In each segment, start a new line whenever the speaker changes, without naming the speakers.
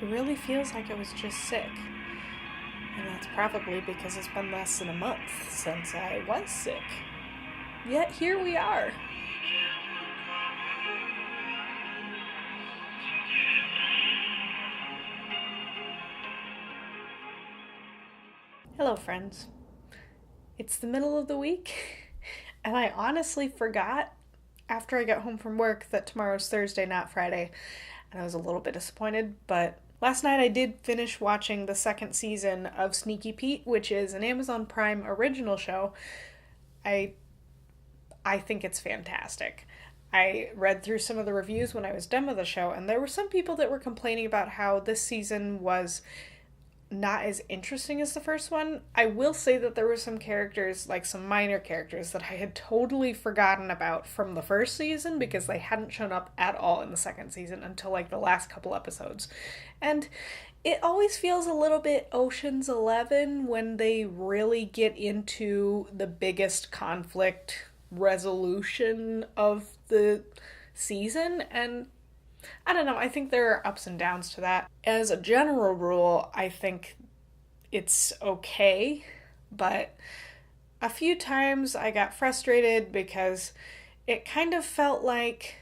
it really feels like I was just sick. And that's probably because it's been less than a month since I was sick. Yet here we are. Hello, friends. It's the middle of the week, and I honestly forgot after I got home from work that tomorrow's Thursday, not Friday, and I was a little bit disappointed, but last night I did finish watching the second season of Sneaky Pete, which is an Amazon Prime original show. I I think it's fantastic. I read through some of the reviews when I was done with the show, and there were some people that were complaining about how this season was not as interesting as the first one. I will say that there were some characters, like some minor characters, that I had totally forgotten about from the first season because they hadn't shown up at all in the second season until like the last couple episodes. And it always feels a little bit Ocean's 11 when they really get into the biggest conflict resolution of the season, and I don't know, I think there are ups and downs to that. As a general rule, I think it's okay, but a few times I got frustrated because it kind of felt like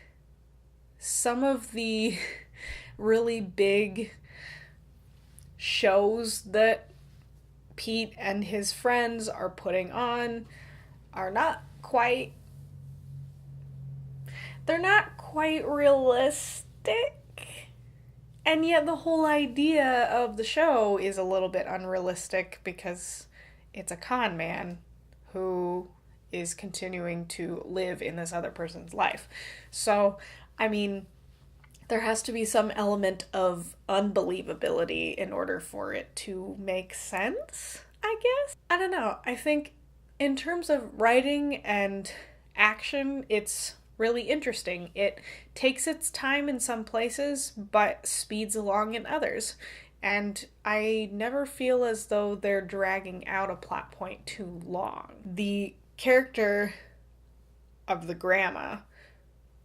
some of the really big shows that Pete and his friends are putting on are not quite they're not quite realistic. And yet the whole idea of the show is a little bit unrealistic because it's a con man who is continuing to live in this other person's life. So, I mean, there has to be some element of unbelievability in order for it to make sense, I guess. I don't know. I think in terms of writing and action, it's really interesting. It takes its time in some places, but speeds along in others. And I never feel as though they're dragging out a plot point too long. The character of the grandma,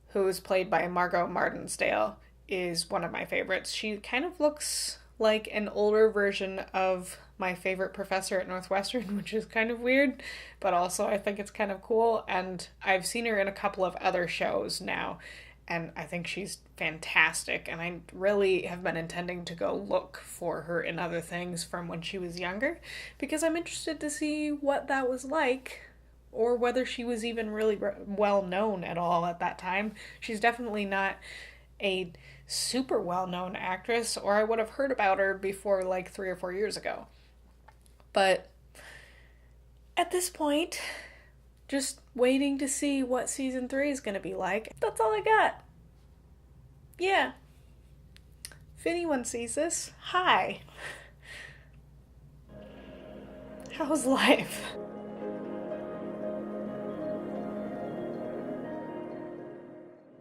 who is played by Margot Martindale, is one of my favorites. She kind of looks like an older version of my favorite professor at Northwestern, which is kind of weird, but also I think it's kind of cool. And I've seen her in a couple of other shows now, and I think she's fantastic. And I really have been intending to go look for her in other things from when she was younger, because I'm interested to see what that was like, or whether she was even really well known at all at that time. She's definitely not a super well known actress, or I would have heard about her before like 3 or 4 years ago. But at this point, just waiting to see what season 3 is going to be like. That's all I got. Yeah. If anyone sees this, hi. How's life?